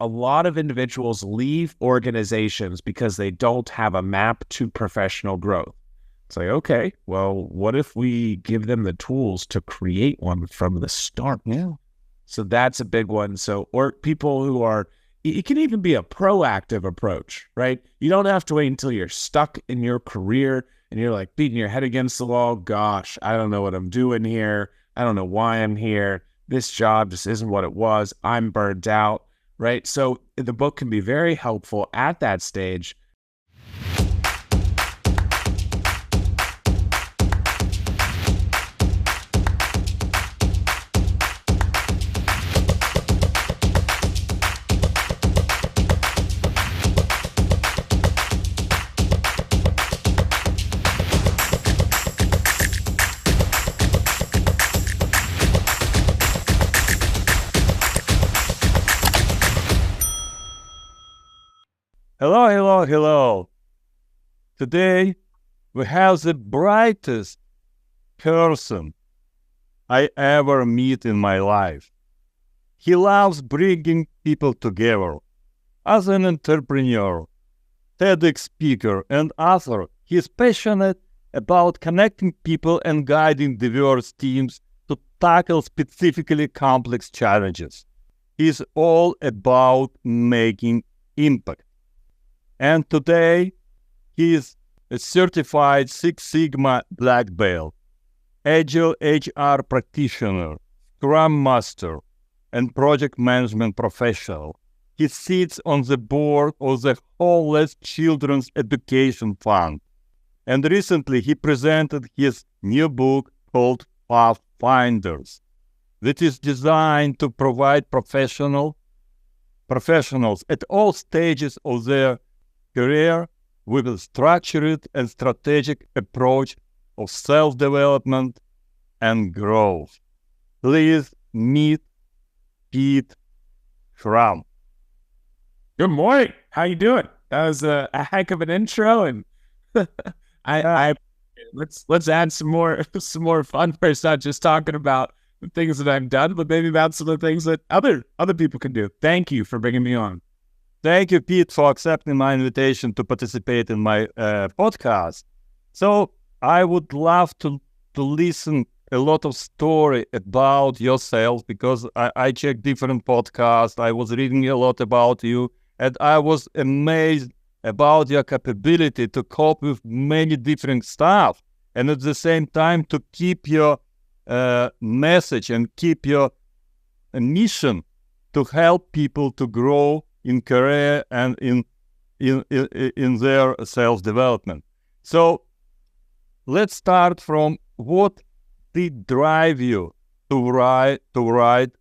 a lot of individuals leave organizations because they don't have a map to professional growth. It's like, okay, well, what if we give them the tools to create one from the start? Yeah. So that's a big one. So, or people who are, it can even be a proactive approach, right? You don't have to wait until you're stuck in your career and you're like beating your head against the wall. Gosh, I don't know what I'm doing here. I don't know why I'm here. This job just isn't what it was. I'm burnt out, right? So the book can be very helpful at that stage. Hello, hello, hello. Today, we have the brightest person I ever meet in my life. He loves bringing people together. As an entrepreneur, TEDx speaker, and author, he is passionate about connecting people and guiding diverse teams to tackle specifically complex challenges. He is all about making impact. And today, he is a certified Six Sigma Black Belt, Agile HR practitioner, Scrum Master, and project management professional. He sits on the board of the Homeless Children's Education Fund. And recently, he presented his new book called Pathfinders, that is designed to provide professionals at all stages of their career with a structured and strategic approach of self-development and growth. Please meet Pete Schramm. Good morning. How you doing? That was a heck of an intro, and let's add some more fun where it's not just talking about the things that I've done, but maybe about some of the things that other people can do. Thank you for bringing me on. Thank you, Pete, for accepting my invitation to participate in my podcast. So I would love to listen a lot of story about yourself, because I checked different podcasts. I was reading a lot about you, and I was amazed about your capability to cope with many different stuff, and at the same time to keep your message and keep your mission to help people to grow in career and in their self-development. So let's start from what did drive you to write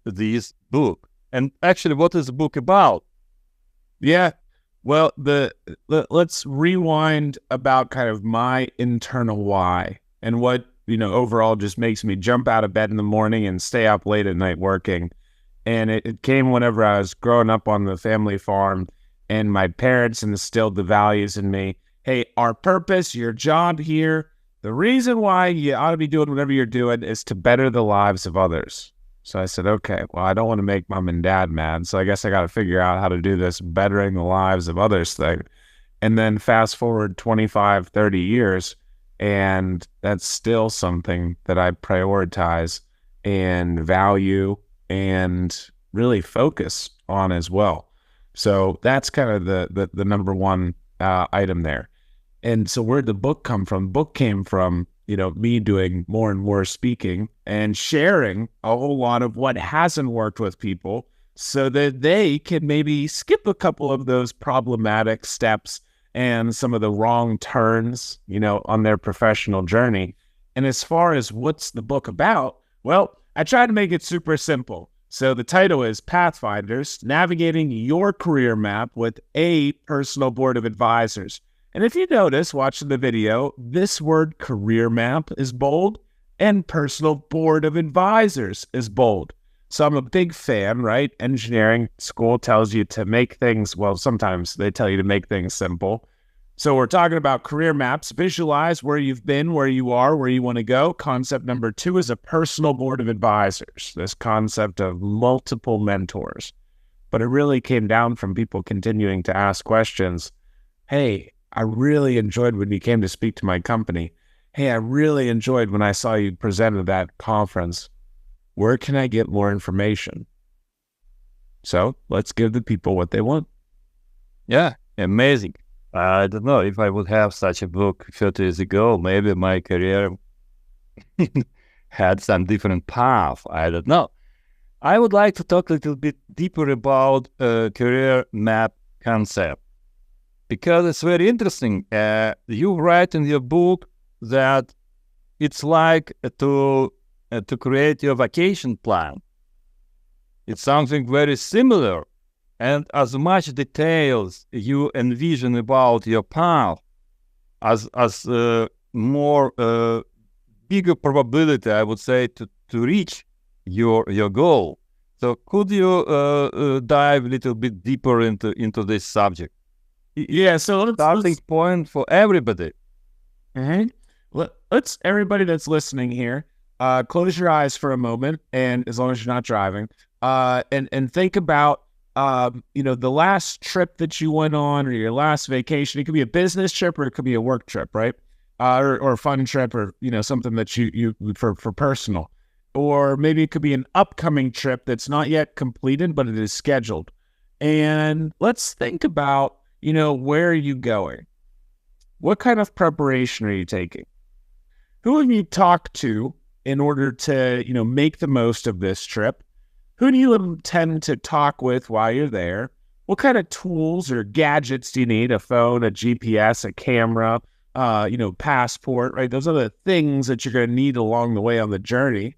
this book, and actually what is the book about? Yeah, well, let's rewind about kind of my internal why and what overall just makes me jump out of bed in the morning and stay up late at night working. And it came whenever I was growing up on the family farm, and my parents instilled the values in me. Hey, our purpose, your job here, the reason why you ought to be doing whatever you're doing is to better the lives of others. So I said, okay, well, I don't want to make mom and dad mad, so I guess I got to figure out how to do this bettering the lives of others thing. And then fast forward 25, 30 years, and that's still something that I prioritize and value and really focus on as well. So that's kind of the number one item there. And so where'd the book come from? The book came from, me doing more and more speaking and sharing a whole lot of what hasn't worked with people so that they can maybe skip a couple of those problematic steps and some of the wrong turns, on their professional journey. And as far as what's the book about, well, I try to make it super simple. So the title is Pathfinders, Navigating Your Career Map with a Personal Board of Advisors. And if you notice watching the video, this word career map is bold and personal board of advisors is bold. So I'm a big fan, right? Engineering school tells you to make things, well, sometimes they tell you to make things simple. So we're talking about career maps. Visualize where you've been, where you are, where you want to go. Concept number 2 is a personal board of advisors, this concept of multiple mentors. but it really came down from people continuing to ask questions. Hey, I really enjoyed when you came to speak to my company. Hey, I really enjoyed when I saw you present at that conference. Where can I get more information? So let's give the people what they want. Yeah, amazing. I don't know if I would have such a book 30 years ago, maybe my career had some different path. I don't know. I would like to talk a little bit deeper about career map concept because it's very interesting. You write in your book that it's like to create your vacation plan. It's something very similar. And as much details you envision about your path, as more bigger probability, I would say, to reach your goal. So could you dive a little bit deeper into this subject? Yeah, so Starting point for everybody. Let's everybody that's listening here, close your eyes for a moment, and as long as you're not driving, and think about the last trip that you went on or your last vacation. It could be a business trip or it could be a work trip, right? Or a fun trip, or something that you for personal, or maybe it could be an upcoming trip that's not yet completed but it is scheduled. And let's think about where are you going? What kind of preparation are you taking? Who have you talked to in order to make the most of this trip? Who do you intend to talk with while you're there? What kind of tools or gadgets do you need? A phone, a GPS, a camera, passport, right? Those are the things that you're going to need along the way on the journey.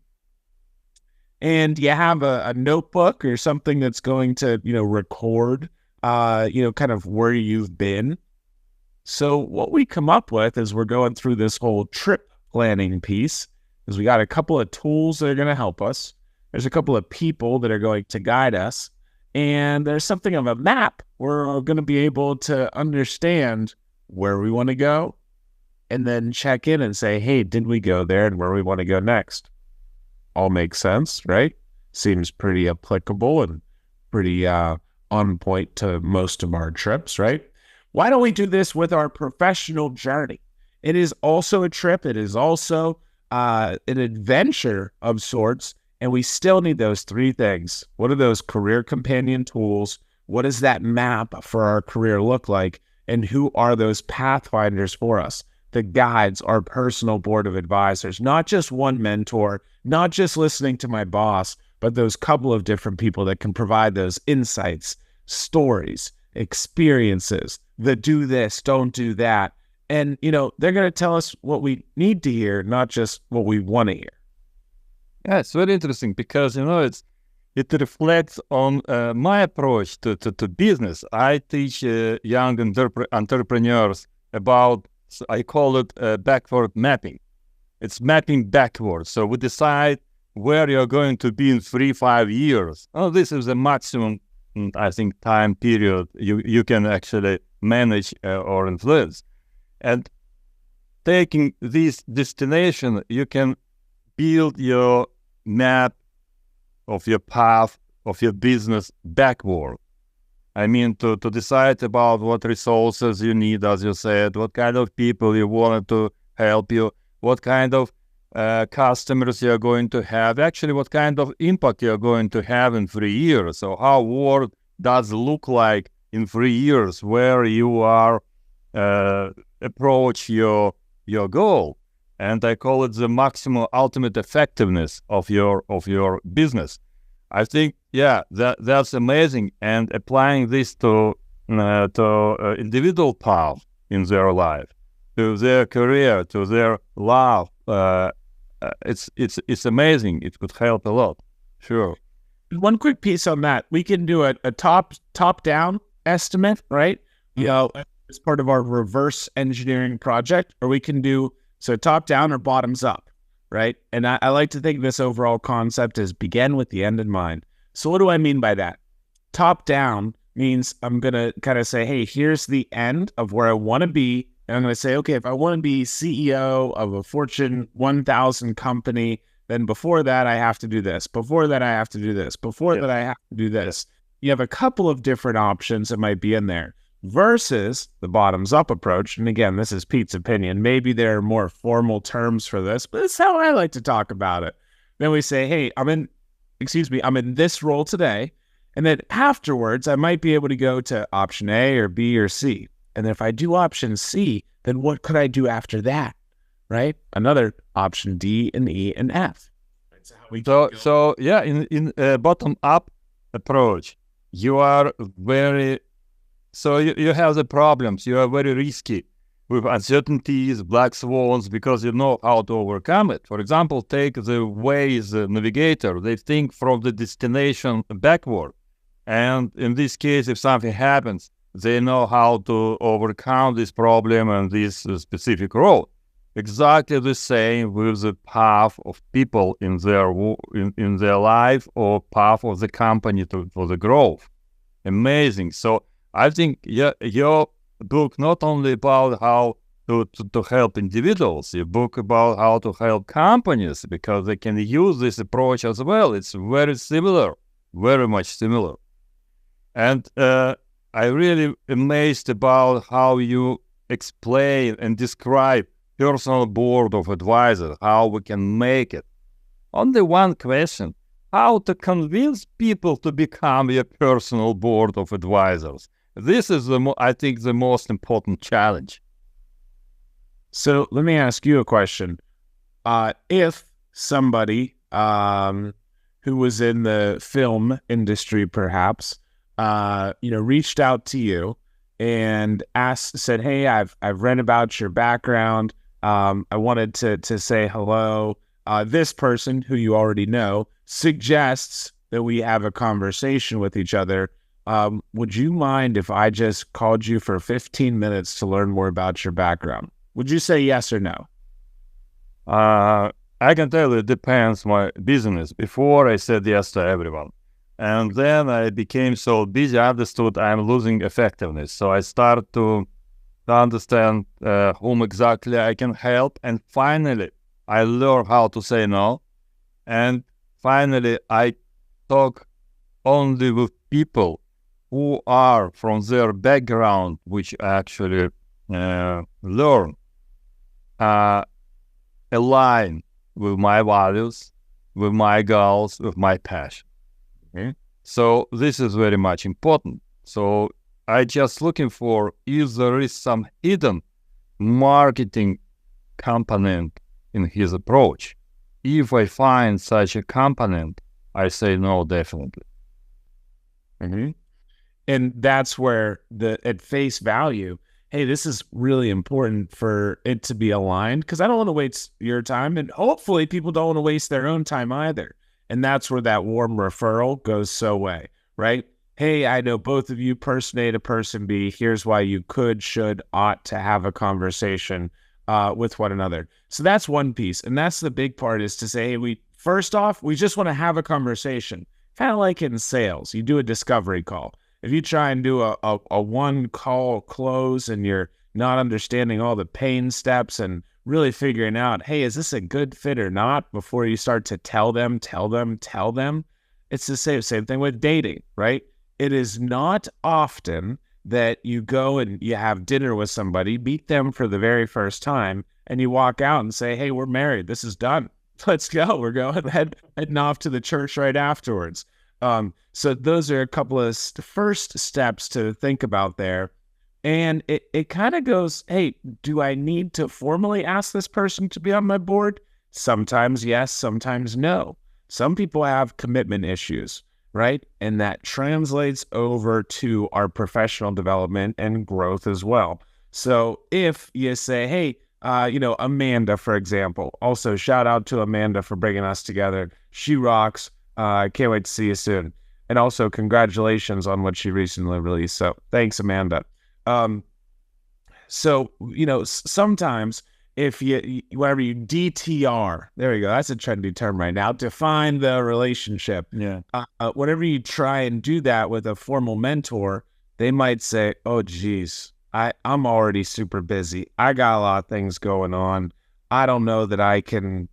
And you have a notebook or something that's going to, record, kind of where you've been. So what we come up with as we're going through this whole trip planning piece is we got a couple of tools that are going to help us. There's a couple of people that are going to guide us. And there's something of a map where we're going to be able to understand where we want to go and then check in and say, hey, did we go there and where we want to go next? All makes sense, right? Seems pretty applicable and pretty on point to most of our trips, right? Why don't we do this with our professional journey? It is also a trip. It is also an adventure of sorts. And we still need those three things. What are those career companion tools? What does that map for our career look like? And who are those pathfinders for us? The guides, our personal board of advisors, not just one mentor, not just listening to my boss, but those couple of different people that can provide those insights, stories, experiences, the do this, don't do that. And, they're going to tell us what we need to hear, not just what we want to hear. Yeah, it's very interesting because, it reflects on my approach to business. I teach young entrepreneurs about, I call it backward mapping. It's mapping backwards. So we decide where you're going to be in 3-5 years. Oh, this is the maximum, I think, time period you can actually manage or influence. And taking this destination, you can build your map of your path of your business backward. I mean, to decide about what resources you need, as you said, what kind of people you want to help you, what kind of customers you're going to have, actually what kind of impact you're going to have in 3 years. So how world does look like in 3 years, where you are approach your goal. And I call it the maximum ultimate effectiveness of your business. I think, yeah, that's amazing. And applying this to individual path in their life, to their career, to their love, it's amazing. It could help a lot. Sure. One quick piece on that: we can do a top down estimate, right? As part of our reverse engineering project, or we can do top down or bottoms up, right? And I like to think this overall concept is begin with the end in mind. So what do I mean by that? Top down means I'm going to kind of say, hey, here's the end of where I want to be. And I'm going to say, okay, if I want to be CEO of a Fortune 1000 company, then before that, I have to do this. Before that, I have to do this. Before that, I have to do this. you have a couple of different options that might be in there versus the bottoms up approach. And again, this is Pete's opinion. Maybe there are more formal terms for this, but it's how I like to talk about it. Then we say, hey, I'm in this role today. And then afterwards, I might be able to go to option A or B or C. And then if I do option C, then what could I do after that? Right? Another option D and E and F. So yeah, in a bottom-up approach, you are very, so you have the problems. You are very risky with uncertainties, black swans, because you know how to overcome it. For example, take the Waze navigator. They think from the destination backward. And in this case, if something happens, they know how to overcome this problem and this specific road. Exactly the same with the path of people in their life or path of the company for the growth. Amazing. So I think your book not only about how to help individuals, your book about how to help companies, because they can use this approach as well. It's very similar, very much similar. And I really amazed about how you explain and describe personal board of advisors, how we can make it. Only one question: how to convince people to become your personal board of advisors? This is I think the most important challenge. So let me ask you a question. If somebody who was in the film industry, perhaps, reached out to you and said, "Hey, I've read about your background. I wanted to say hello. This person who you already know suggests that we have a conversation with each other. Would you mind if I just called you for 15 minutes to learn more about your background?" Would you say yes or no? I can tell you it depends my business. Before I said yes to everyone. And then I became so busy, I understood I'm losing effectiveness. So I started to understand whom exactly I can help. And finally, I learned how to say no. And finally, I talk only with people who are from their background, which actually learn, align with my values, with my goals, with my passion. Okay? So this is very much important. So I just looking for if there is some hidden marketing component in his approach. If I find such a component, I say no, definitely. Mm-hmm. And that's where at face value, hey, this is really important for it to be aligned, because I don't want to waste your time, and hopefully people don't want to waste their own time either. And that's where that warm referral goes so way, right? Hey, I know both of you, person A to person B. Here's why you could, should, ought to have a conversation with one another. So that's one piece. And that's the big part, is to say, hey, first off, we just want to have a conversation. Kind of like in sales, you do a discovery call. If you try and do a one call close and you're not understanding all the pain steps and really figuring out, hey, is this a good fit or not, before you start to tell them, it's the same thing with dating, right? It is not often that you go and you have dinner with somebody, meet them for the very first time, and you walk out and say, hey, we're married. This is done. Let's go. We're going heading off to the church right afterwards. So those are a couple of first steps to think about there. And it kind of goes, hey, do I need to formally ask this person to be on my board? Sometimes yes, sometimes no. Some people have commitment issues, right? And that translates over to our professional development and growth as well. So if you say, hey, Amanda, for example, also shout out to Amanda for bringing us together. She rocks. I can't wait to see you soon. And also congratulations on what she recently released. So thanks, Amanda. Sometimes if whenever you DTR, there we go. That's a trendy term right now. Define the relationship. Yeah. Whenever you try and do that with a formal mentor, they might say, oh, geez, I'm already super busy. I got a lot of things going on. I don't know that I can,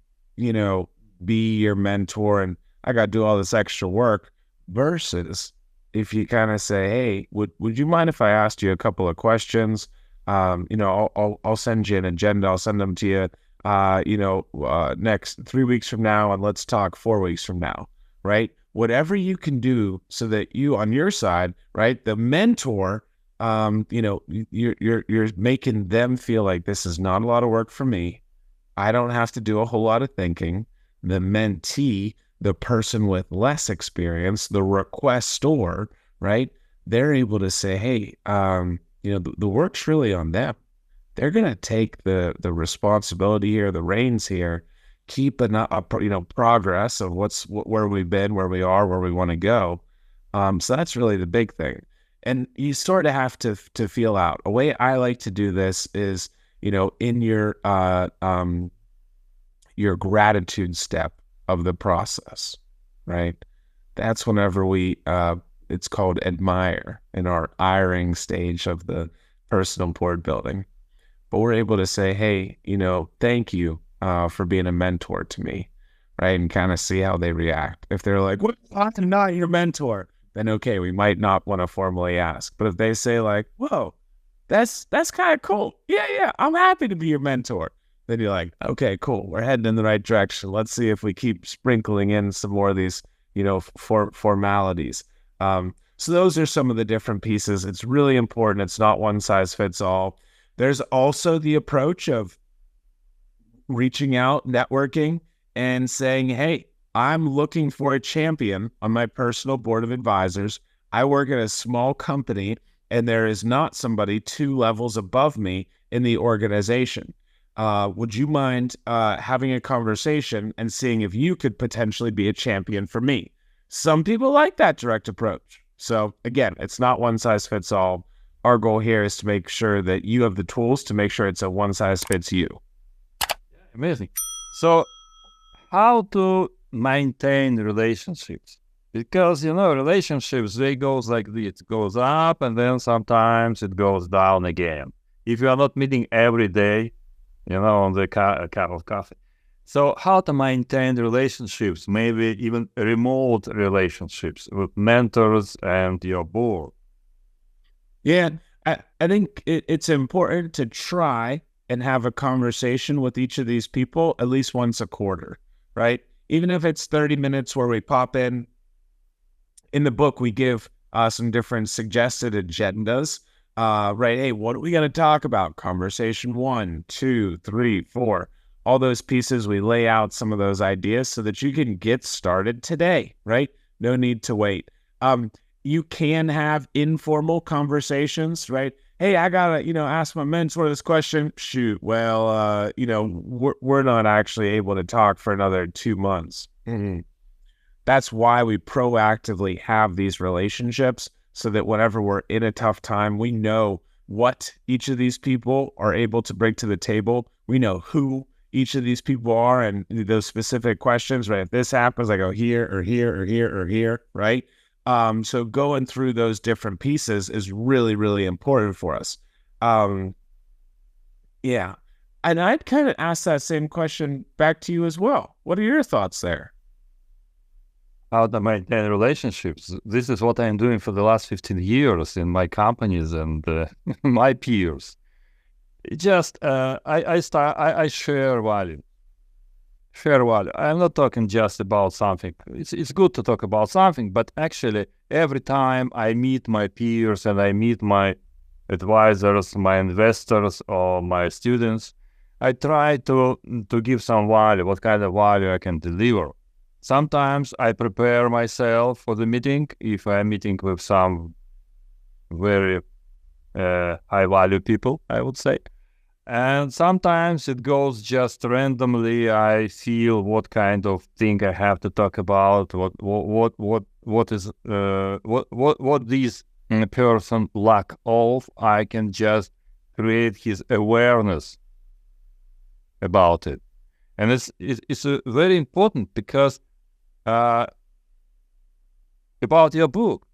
be your mentor, and I got to do all this extra work. Versus if you kind of say, hey, would you mind if I asked you a couple of questions? I'll send you an agenda. I'll send them to you, next 3 weeks from now, and let's talk 4 weeks from now, right? Whatever you can do so that you, on your side, right, the mentor, you're making them feel like this is not a lot of work for me. I don't have to do a whole lot of thinking. The mentee, the person with less experience, the requestor, right? They're able to say, hey, the work's really on them. They're going to take the responsibility here, the reins here, keep progress of where we've been, where we are, where we want to go. So that's really the big thing. And you sort of have to feel out. A way I like to do this is, in your gratitude step of the process, right? That's whenever it's called admire, in our iring stage of the personal board building. But we're able to say, hey, thank you for being a mentor to me, right? And kind of see how they react. If they're like, what, I'm not your mentor, then okay, we might not want to formally ask. But if they say like, whoa, that's kind of cool. Yeah, I'm happy to be your mentor. Then you're like, okay, cool. We're heading in the right direction. Let's see if we keep sprinkling in some more of these, formalities. So those are some of the different pieces. It's really important. It's not one size fits all. There's also the approach of reaching out, networking, and saying, hey, I'm looking for a champion on my personal board of advisors. I work at a small company, and there is not somebody 2 levels above me in the organization. Would you mind having a conversation and seeing if you could potentially be a champion for me? Some people like that direct approach. So again, it's not one size fits all. Our goal here is to make sure that you have the tools to make sure it's a one size fits you. Amazing. So how to maintain relationships? Because, relationships, they goes like this. It goes up and then sometimes it goes down again. If you are not meeting every day, on the cup of coffee. So how to maintain relationships, maybe even remote relationships with mentors and your board? Yeah, I think it's important to try and have a conversation with each of these people at least once a quarter, right? Even if it's 30 minutes where we pop in. In the book, we give some different suggested agendas, right? Hey, what are we going to talk about? Conversation 1, 2, 3, 4. All those pieces, we lay out some of those ideas so that you can get started today, right? No need to wait. You can have informal conversations, right? Hey, I got to, ask my mentor this question. Shoot, well, we're not actually able to talk for another 2 months. Mm-hmm. That's why we proactively have these relationships so that whenever we're in a tough time, we know what each of these people are able to bring to the table. We know who each of these people are and those specific questions, right? If this happens, I go here or here or here or here, right? So going through those different pieces is really, really important for us. Yeah. And I'd kind of ask that same question back to you as well. What are your thoughts there? How to maintain relationships. This is what I'm doing for the last 15 years in my companies and my peers. Just I share value. Share value. I'm not talking just about something. It's good to talk about something, but actually every time I meet my peers and I meet my advisors, my investors, or my students, I try to give some value. What kind of value I can deliver? Sometimes I prepare myself for the meeting if I'm meeting with some very high-value people, I would say. And sometimes it goes just randomly. I feel what kind of thing I have to talk about, what this person lack of. I can just create his awareness about it. And it's very important because about your book.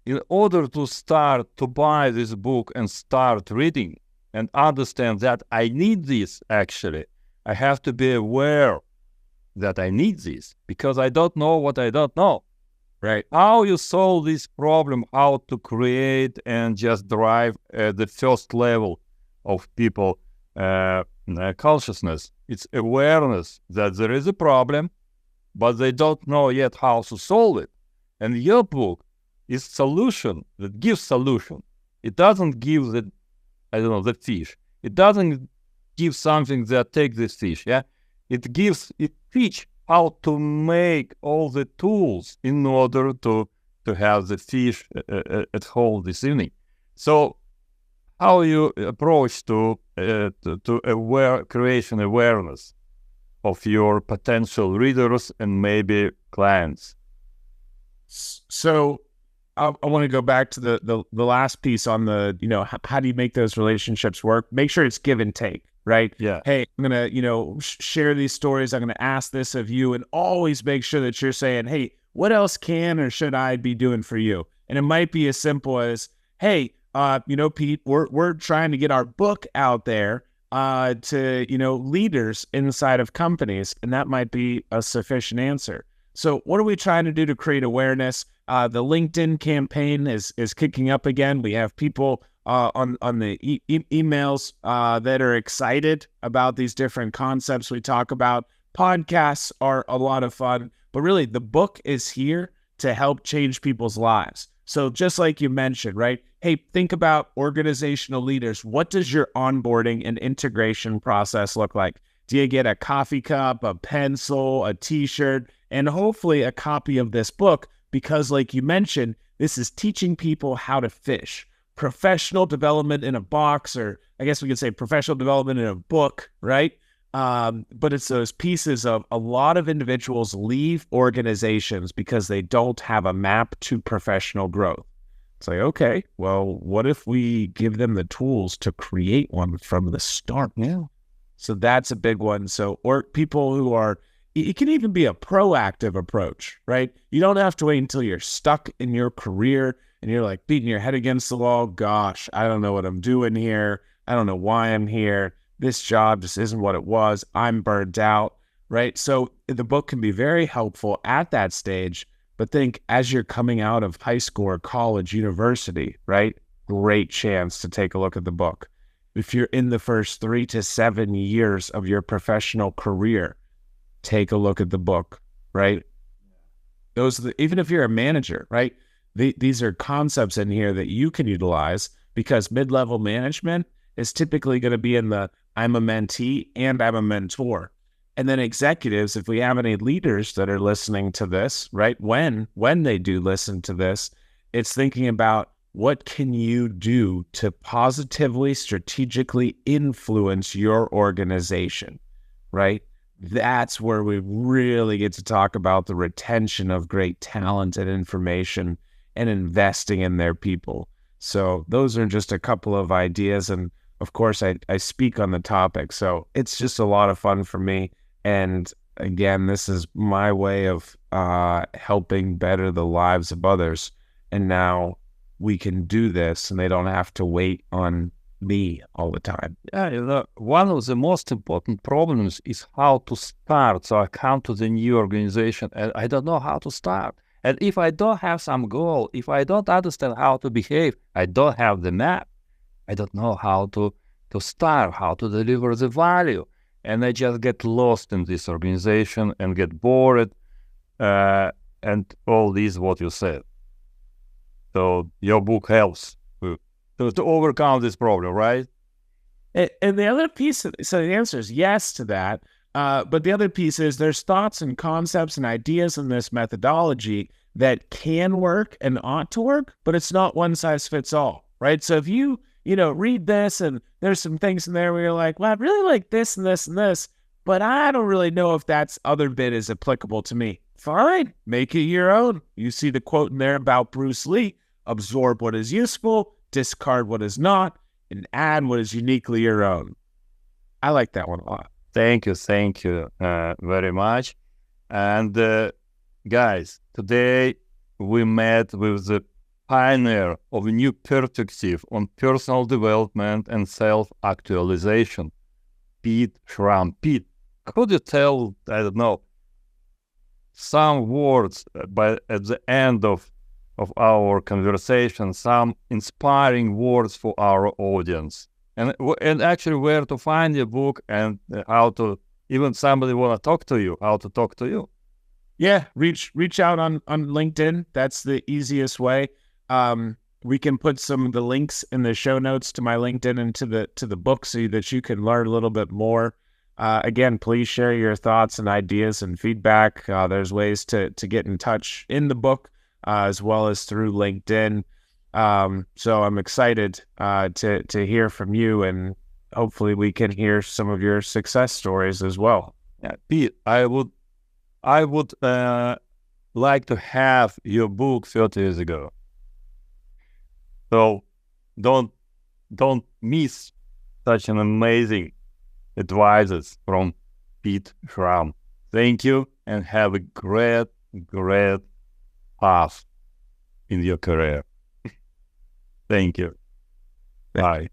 In order to start to buy this book and start reading and understand that I need this, actually, I have to be aware that I need this because I don't know what I don't know. Right. How you solve this problem, how to create and just drive the first level of people consciousness. It's awareness that there is a problem, but they don't know yet how to solve it. And your book is solution that gives solution. It doesn't give the fish. It doesn't give something that takes this fish, yeah? It teach how to make all the tools in order to have the fish at home this evening. So how you approach to creation awareness of your potential readers and maybe clients? So I want to go back to the last piece on the, how do you make those relationships work? Make sure it's give and take, right? Yeah. Hey, I'm going to, share these stories. I'm going to ask this of you, and always make sure that you're saying, hey, what else can or should I be doing for you? And it might be as simple as, hey, Pete, we're trying to get our book out there to, leaders inside of companies. And that might be a sufficient answer. So what are we trying to do to create awareness? The LinkedIn campaign is kicking up again. We have people on the emails that are excited about these different concepts we talk about. Podcasts are a lot of fun, but really the book is here to help change people's lives. So just like you mentioned, right? Hey, think about organizational leaders. What does your onboarding and integration process look like? Do you get a coffee cup, a pencil, a t-shirt, and hopefully a copy of this book? Because like you mentioned, this is teaching people how to fish. Professional development in a box, or I guess we could say professional development in a book, right? But it's those pieces of a lot of individuals leave organizations because they don't have a map to professional growth. It's like, okay, well, what if we give them the tools to create one from the start? Yeah. So that's a big one. So, or people who are, it can even be a proactive approach, right? You don't have to wait until you're stuck in your career and you're like beating your head against the wall. Gosh, I don't know what I'm doing here. I don't know why I'm here. This job just isn't what it was. I'm burned out, right? So the book can be very helpful at that stage, but think as you're coming out of high school or college, university, right? Great chance to take a look at the book. If you're in the first 3 to 7 years of your professional career, take a look at the book, right? Even if you're a manager, right? These are concepts in here that you can utilize, because mid-level management is typically going to be in the I'm a mentee and I'm a mentor. And then executives, if we have any leaders that are listening to this, right? When they do listen to this, it's thinking about what can you do to positively, strategically influence your organization, right? That's where we really get to talk about the retention of great talent and information and investing in their people. So those are just a couple of ideas. And of course, I speak on the topic. So it's just a lot of fun for me. And again, this is my way of helping better the lives of others. And now we can do this and they don't have to wait on me all the time. Yeah, one of the most important problems is how to start. So I come to the new organization and I don't know how to start. And if I don't have some goal, if I don't understand how to behave, I don't have the map. I don't know how to start, how to deliver the value. And I just get lost in this organization and get bored. And all this, what you said. So your book helps to overcome this problem, right? And the other piece, so the answer is yes to that. But the other piece is there's thoughts and concepts and ideas in this methodology that can work and ought to work, but it's not one size fits all, right? So if you read this and there's some things in there where you're like, well, I really like this and this and this, but I don't really know if that's other bit is applicable to me. Fine, make it your own. You see the quote in there about Bruce Lee: absorb what is useful, discard what is not, and add what is uniquely your own. I like that one a lot. Thank you very much. And guys, today we met with the pioneer of a new perspective on personal development and self-actualization, Pete Schramm. Pete, could you tell, I don't know, some words at the end of our conversation, some inspiring words for our audience, and actually where to find your book and how to, even somebody want to talk to you, how to talk to you. Yeah, reach out on LinkedIn. That's the easiest way. We can put some of the links in the show notes to my LinkedIn and to the book so that you can learn a little bit more. Again, please share your thoughts and ideas and feedback. There's ways to get in touch in the book as well as through LinkedIn. So I'm excited to hear from you, and hopefully we can hear some of your success stories as well. Yeah, Pete, I would like to have your book 30 years ago. So don't miss such an amazing advices from Pete Schramm. Thank you, and have a great path in your career. Thank you. Bye.